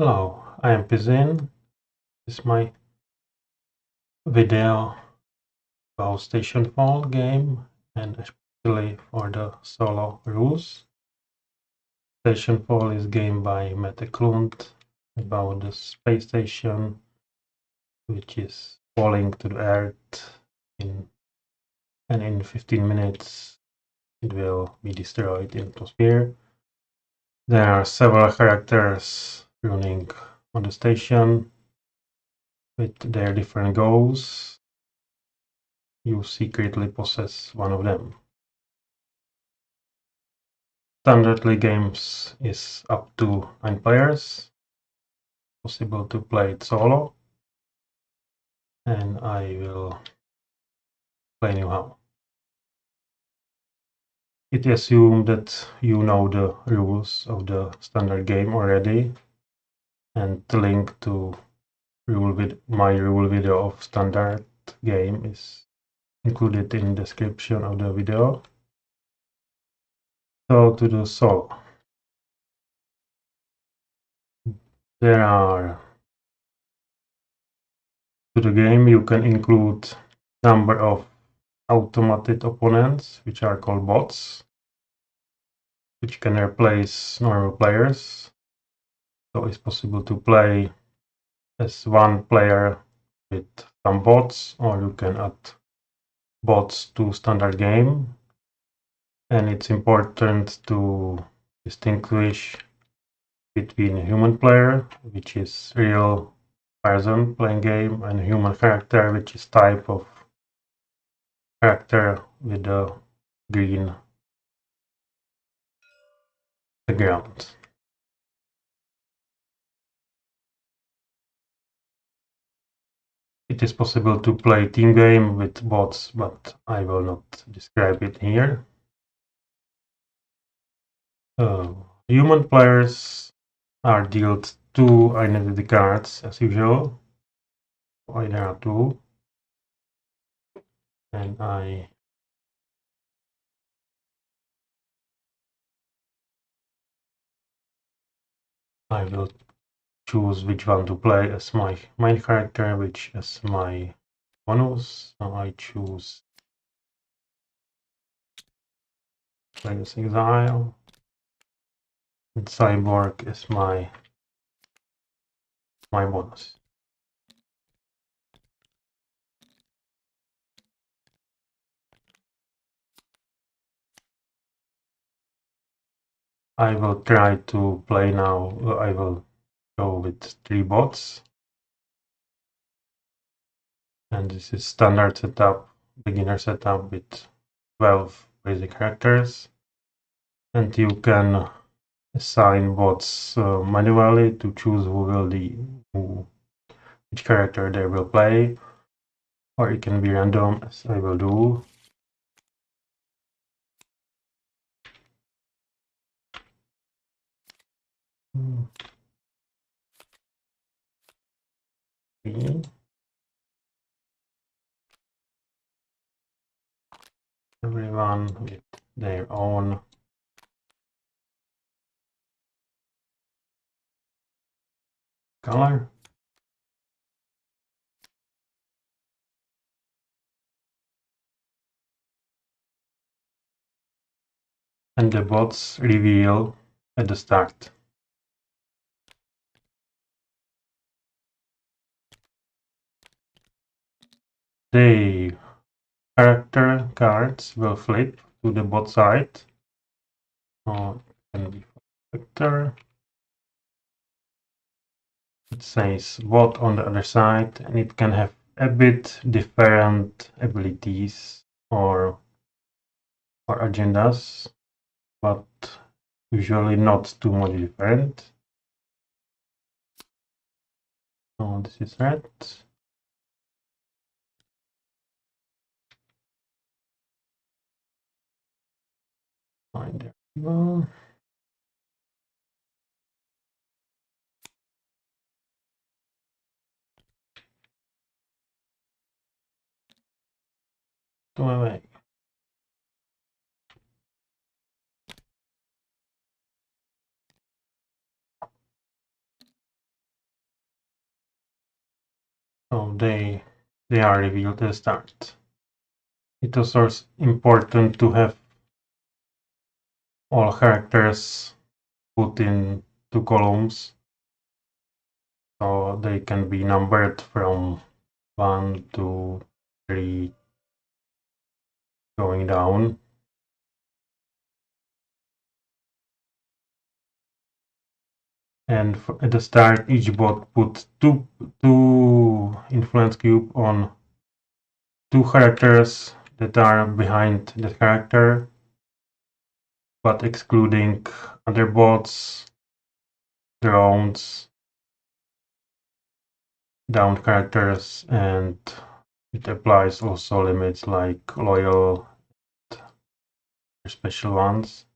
Hello, I am Pizin. This is my video about Stationfall game and especially for the solo rules. Stationfall is a game by Matt Eklund about the space station which is falling to the earth and in 15 minutes it will be destroyed in the atmosphere. There are several characters running on the station with their different goals. You secretly possess one of them. Standardly games is up to 9 players. Possible to play it solo. And I will explain you how. It assumes that you know the rules of the standard game already. And the link to my rule video of standard game is included in the description of the video. So to the solo. There are to the game you can include number of automated opponents, which are called bots, which can replace normal players. So it's possible to play as one player with some bots, or you can add bots to standard game. And it's important to distinguish between a human player, which is real person playing game, and human character, which is type of character with a green background. It is possible to play team game with bots, but I will not describe it here. Human players are dealt 2 identity cards as usual. There are 2. And I will choose which one to play as my main character, which as my bonus. So I choose play as Exile. And Cyborg is my bonus. I will try to play now. I will go with 3 bots. And this is standard setup, beginner setup with 12 basic characters. And you can assign bots manually to choose which character they will play, or it can be random, as I will do. Everyone with their own color. And the bots reveal at the start. The character cards will flip to the bot side. Or it can be vector. It says bot on the other side, and it can have a bit different abilities or agendas, but usually not too much different. So this is red. There we go. Go away. they are revealed at the start. It is also important to have all characters put in 2 columns, so they can be numbered from 1 to 3 going down. And at the start, each bot puts two influence cube on 2 characters that are behind the character, but excluding other bots, drones, downed characters, and it applies also limits like loyal, special ones.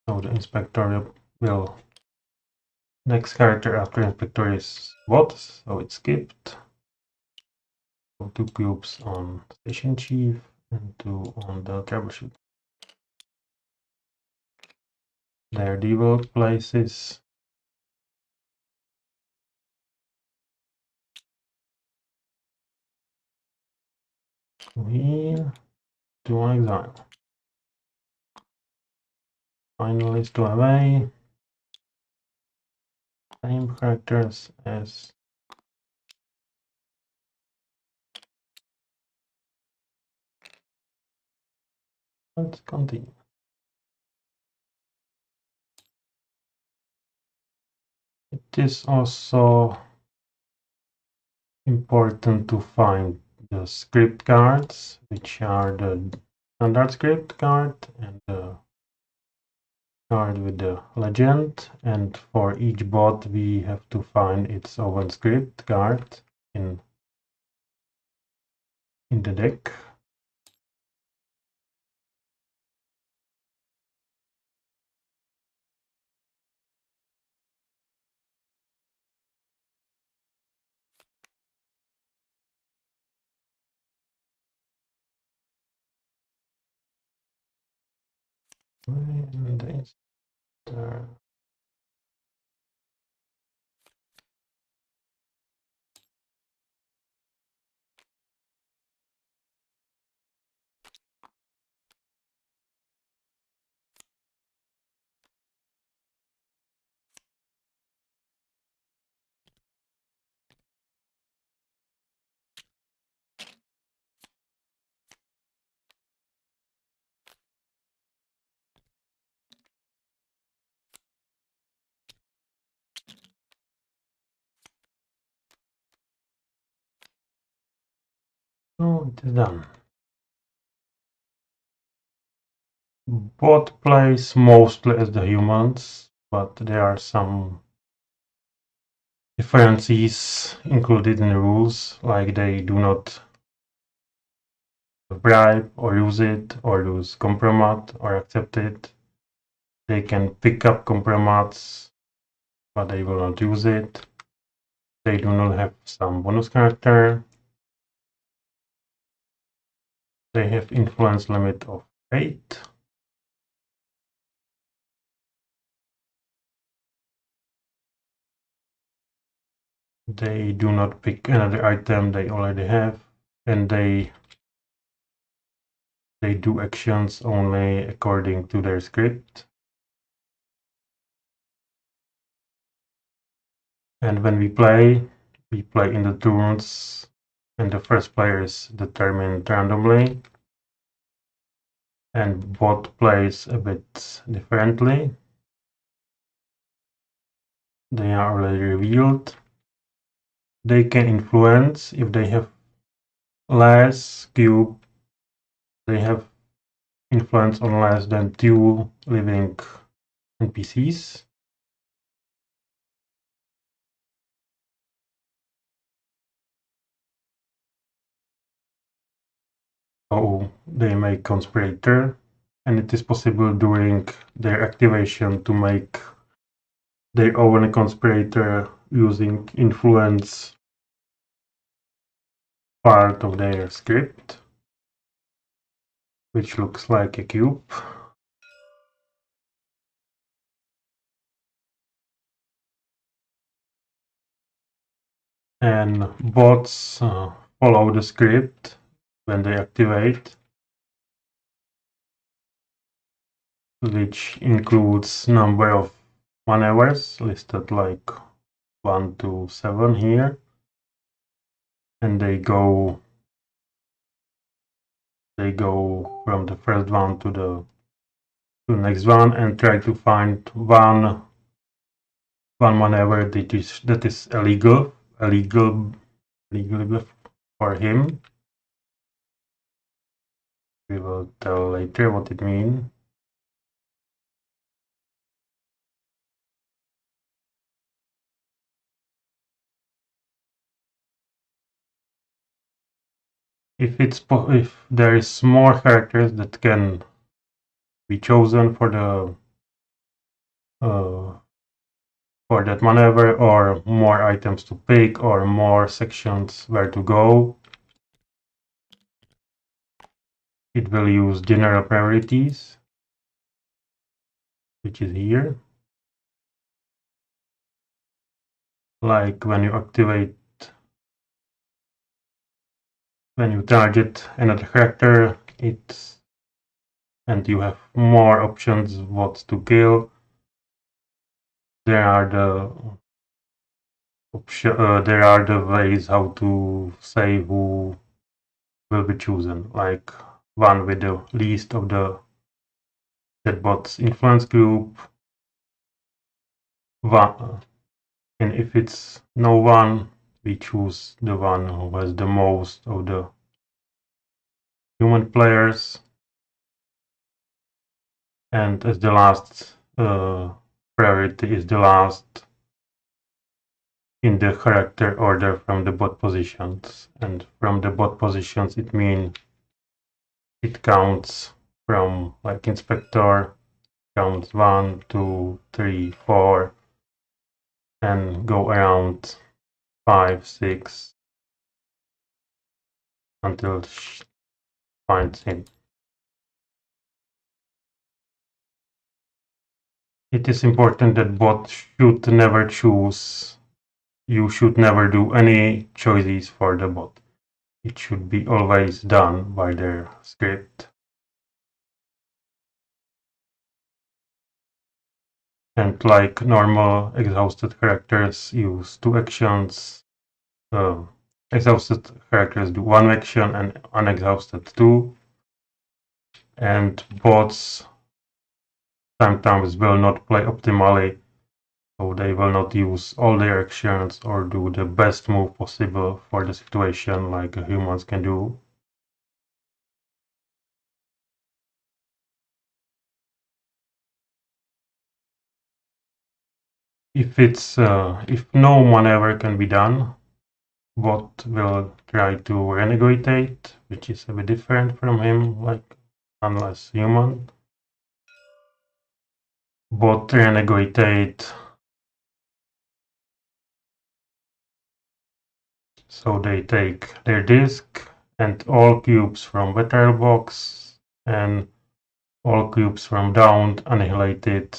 So the inspector will next character after inspector is bot, so it's skipped. So 2 cubes on station chief and 2 on the troubleshooter. Their default places. Here to exile. Finally, to away. Same characters as let's continue. It is also important to find the script cards, which are the standard script card and the card with the legend. And for each bot, we have to find its own script card in the deck. And oh, it is done. Bot plays mostly as the humans, but there are some differences included in the rules, like they do not bribe or use it or use compromat or accept it. They can pick up compromats, but they will not use it. They do not have some bonus character. They have influence limit of 8. They do not pick another item they already have, and they do actions only according to their script. And when we play in the turns, and the first player is determined randomly. And bot plays a bit differently. They are already revealed. They can influence if they have less cube. They have influence on less than 2 living NPCs. So they make conspirator, and it is possible during their activation to make their own conspirator using influence part of their script, which looks like a cube. And bots follow the script when they activate, which includes number of maneuvers listed like 1 to 7 here, and they go from the first one to the next one and try to find one maneuver that is illegal for him. We will tell later what it means. If there is more characters that can be chosen for the for that maneuver, or more items to pick, or more sections where to go, it will use general priorities, which is here. Like when you target another character, and you have more options what to kill. There are the ways how to say who will be chosen, like one with the least of the bot's influence group, one, and if it's no one, we choose the one who has the most of the human players, and as the last priority is the last in the character order from the bot positions. And from the bot positions, it means it counts from, like, inspector counts 1, 2, 3, 4, and go around 5, 6 until finds him. It is important that bot should never choose. You should never do any choices for the bot. It should be always done by their script. And like normal exhausted characters use 2 actions. Exhausted characters do 1 action and unexhausted 2. And bots sometimes will not play optimally, so they will not use all their actions or do the best move possible for the situation like humans can do. If no maneuver can be done, bot will try to renegotiate, which is a bit different from him, like unless human. Bot renegotiate, so they take their disk and all cubes from betrayal box and all cubes from downed annihilated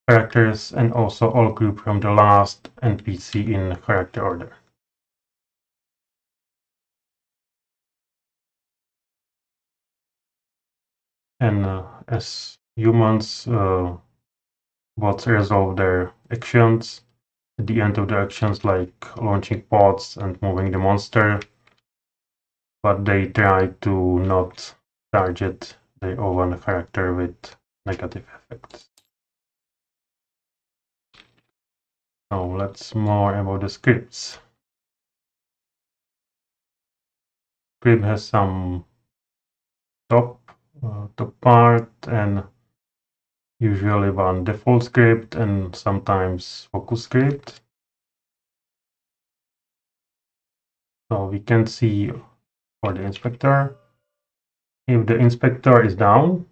characters, and also all cubes from the last NPC in character order. And as humans, bots resolve their actions at the end of the actions, like launching pods and moving the monster, but they try to not target their own character with negative effects. Now let's more about the scripts. Script has some top part, and usually one default script and sometimes focus script. So we can see for the inspector, if the inspector is down,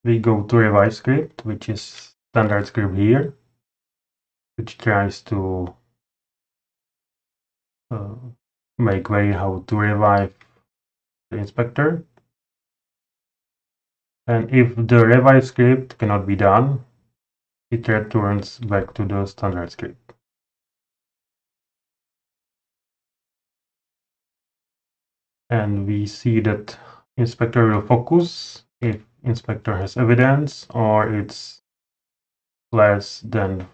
we go to revive script, which is standard script here, which tries to make way how to revive the inspector. And if the revive script cannot be done, it returns back to the standard script. And we see that inspector will focus if inspector has evidence or it's less than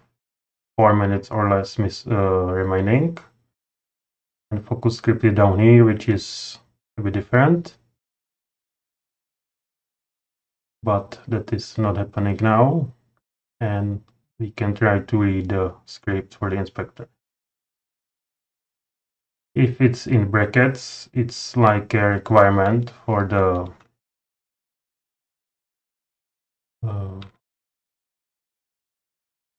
4 minutes or less remaining. And focus script is down here, which is a bit different. But that is not happening now. And we can try to read the script for the inspector. If it's in brackets, it's like a requirement for the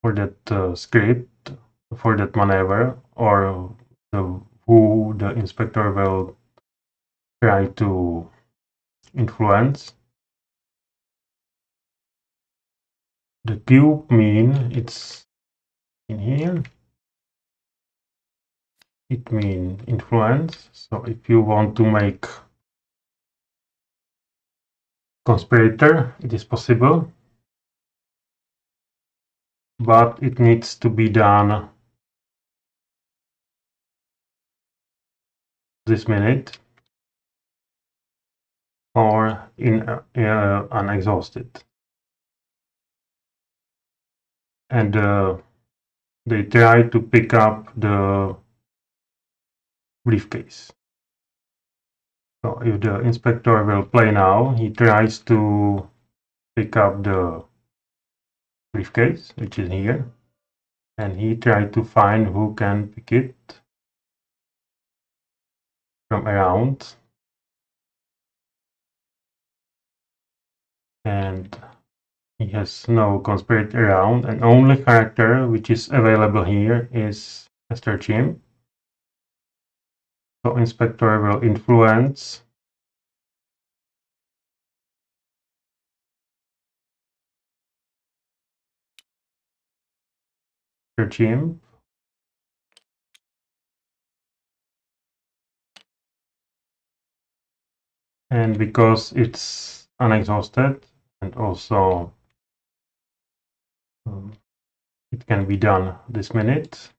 for that script, for that maneuver, or who the inspector will try to influence. The cube mean it's in here. It means influence. So if you want to make conspirator, it is possible, but it needs to be done this minute or in unexhausted. And they try to pick up the briefcase. So if the inspector will play now, he tries to pick up the briefcase, which is here, and he tries to find who can pick it from around. And he has no conspirator around, and only character which is available here is Mr. Jim. So inspector will influence Mr. Jim. And because it's unexhausted and also it can be done this minute,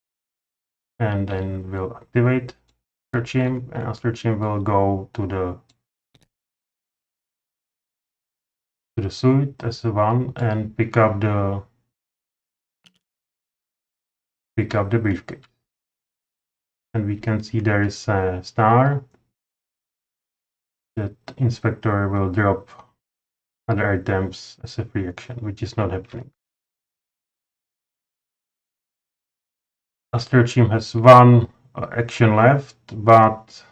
and then we'll activate Chim, and Astro Chim will go to the suite as a one and pick up the briefcase. And we can see there is a star that inspector will drop other items as a free action, which is not happening. Astro Chim has one action left, but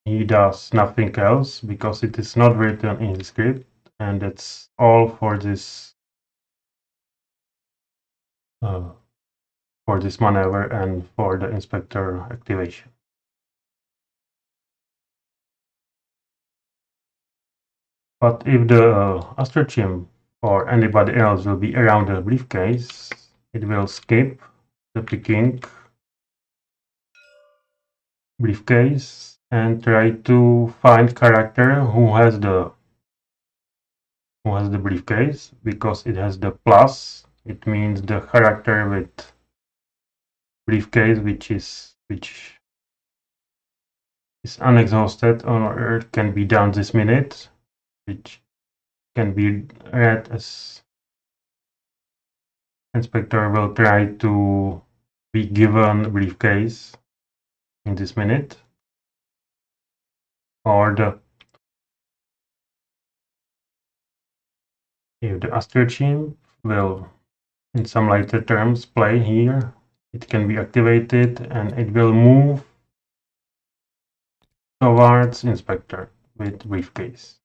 he does nothing else because it is not written in the script, and that's all for this maneuver and for the inspector activation. But if the Astrochim or anybody else will be around the briefcase, it will skip the picking briefcase and try to find character who has the briefcase, because it has the plus. It means the character with briefcase which is unexhausted or can be done this minute, which can be read as inspector will try to be given briefcase in this minute, or if the Astrochim will in some later terms play here, it can be activated and it will move towards inspector with briefcase.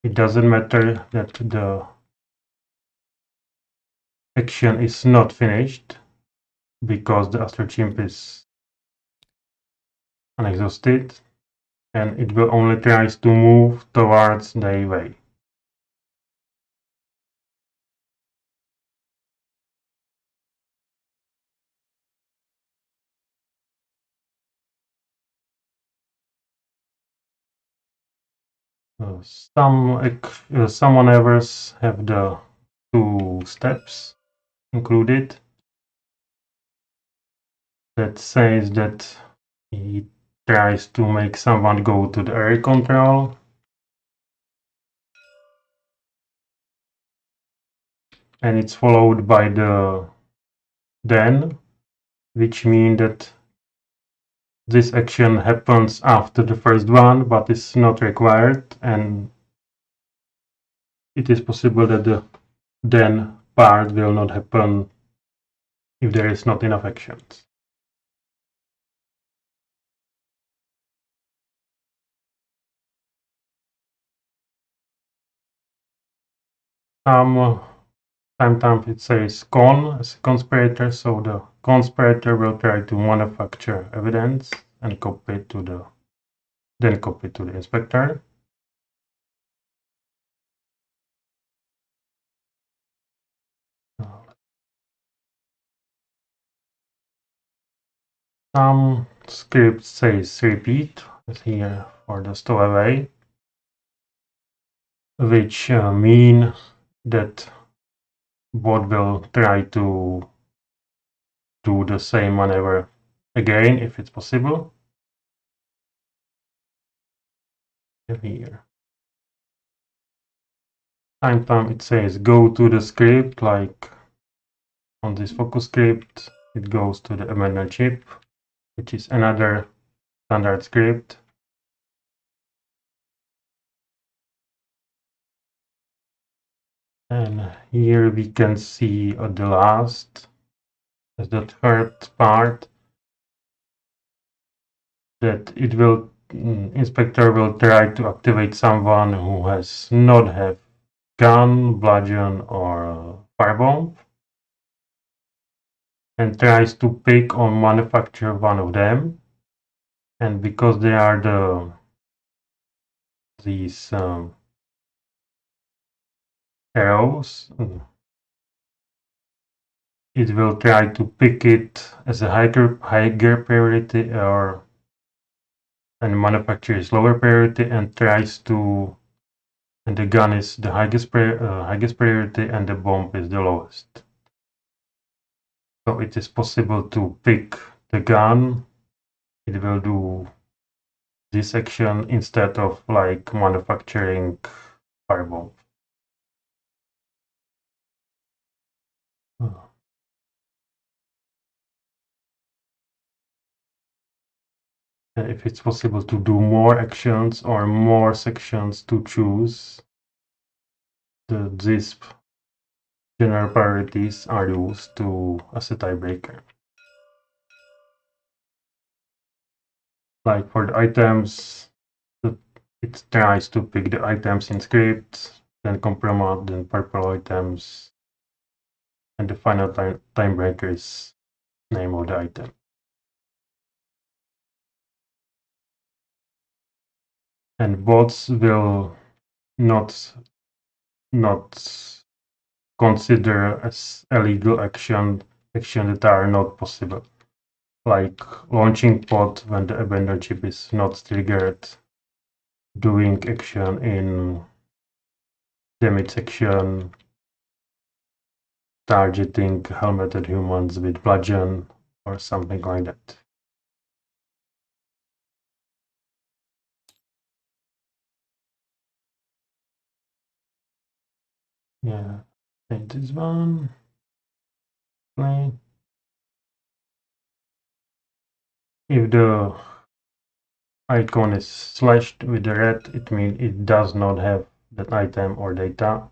It doesn't matter that the action is not finished because the Astrochimp is unexhausted, and it will only try to move towards the way. Some maneuvers have the 2 steps included that says that he tries to make someone go to the area control. And it's followed by the then, which means that this action happens after the first one, but is not required, and it is possible that the then part will not happen if there is not enough actions. Sometimes it says con as a conspirator, so the conspirator will try to manufacture evidence and copy it to the inspector. Some script says repeat, as here for the stowaway, which mean that bot will try to do the same maneuver again if it's possible. Here. Time it says go to the script, like on this focus script, it goes to the amendment chip, which is another standard script. And here we can see at the last, as the third part, that it will inspector will try to activate someone who has not have gun, bludgeon, or firebomb, and tries to pick or manufacture one of them. And because they are these arrows, it will try to pick it as a higher priority, or and manufacture is lower priority, and tries to, and the gun is the highest priority and the bomb is the lowest. So it is possible to pick the gun. It will do this action instead of like manufacturing firebomb. And if it's possible to do more actions or more sections to choose, these general priorities are used to as a tiebreaker. Like for the items, it tries to pick the items in script, then compromise, then purple items, and the final tiebreaker is name of the item. And bots will not consider as illegal action that are not possible, like launching pod when the abandoned chip is not triggered, doing action in damage section, targeting helmeted humans with bludgeon, or something like that. Yeah, take this one. Play. If the icon is slashed with the red, it means it does not have that item or data.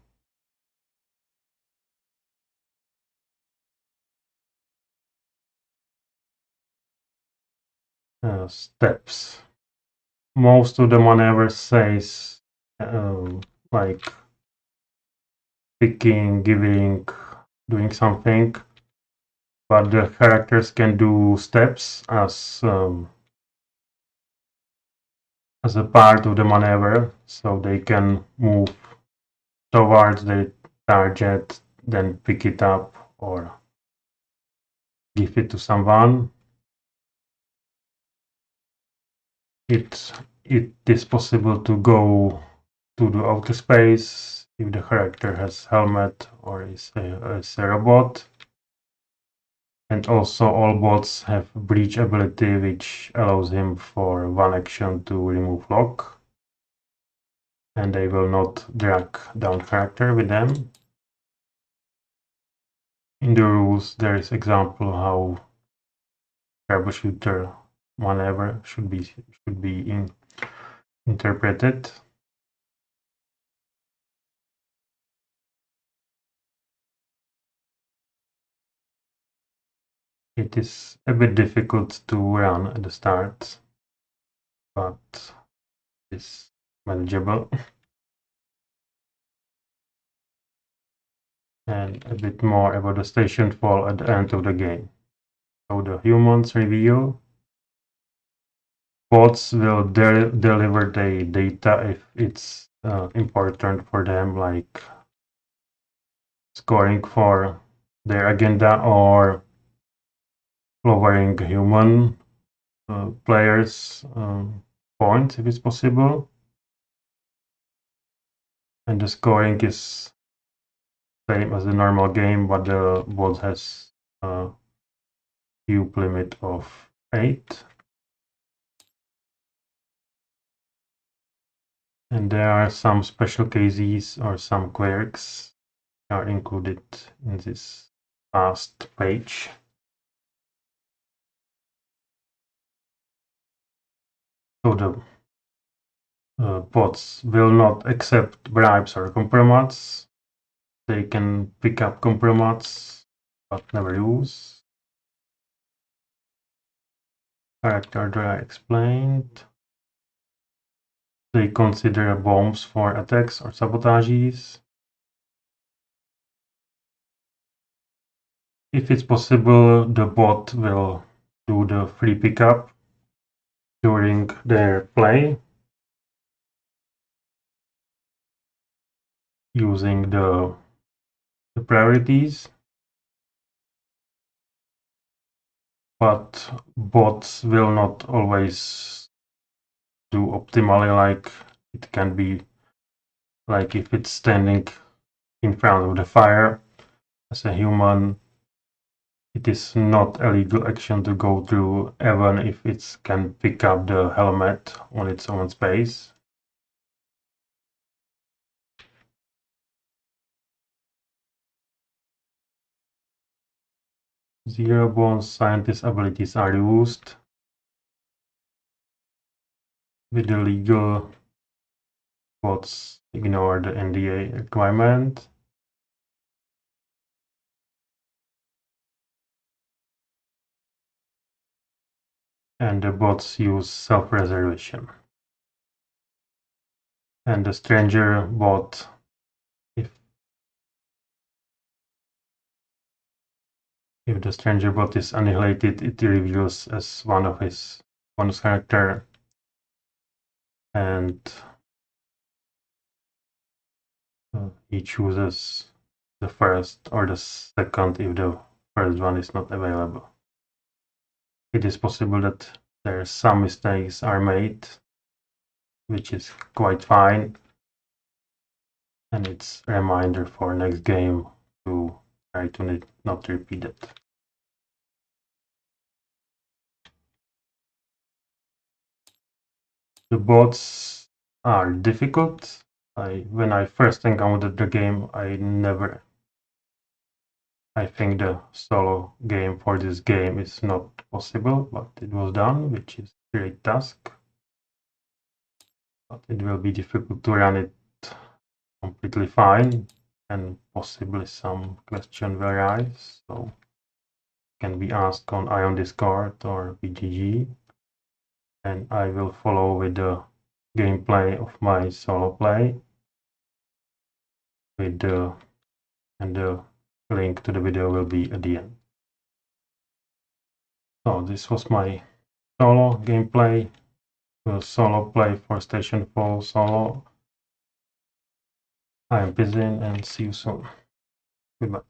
Steps. Most of the maneuvers says like picking, giving, doing something, but the characters can do steps as a part of the maneuver, so they can move towards the target, then pick it up or give it to someone. It is possible to go to the outer space if the character has helmet or is a robot. And also all bots have breach ability, which allows him for one action to remove lock. And they will not drag down character with them. In the rules, there is example how troubleshooter maneuver should be interpreted. It is a bit difficult to run at the start, but it's manageable. And a bit more about the Stationfall at the end of the game. So the humans reveal bots will deliver the data if it's important for them, like scoring for their agenda or lowering human players' points if it's possible. And the scoring is same as the normal game, but the bot has a cube limit of 8. And there are some special cases or some quirks are included in this last page. So the bots will not accept bribes or compromise. They can pick up compromise, but never use. Character draw explained. They consider bombs for attacks or sabotages. If it's possible, the bot will do the free pickup during their play using the priorities. But bots will not always do optimally, like it can be like if it's standing in front of the fire as a human, it is not a legal action to go through even if it can pick up the helmet on its own space. Zero bond scientist abilities are used with the legal bots ignore the NDA requirement. And the bots use self-reservation. And the stranger bot, if the stranger bot is annihilated, it reveals as one of his bonus character, and he chooses the first or the second if the first one is not available. It is possible that there are some mistakes are made, which is quite fine, and it's a reminder for next game to try to not repeat it. The bots are difficult. When I first encountered the game, I think the solo game for this game is not possible, but it was done, which is a great task. But it will be difficult to run it completely fine, and possibly some question will arise, so can be asked on Ion Discord or BGG, and I will follow with the gameplay of my solo play with and the link to the video will be at the end. So this was my solo gameplay, solo play for Stationfall solo. I am busy and see you soon. Goodbye.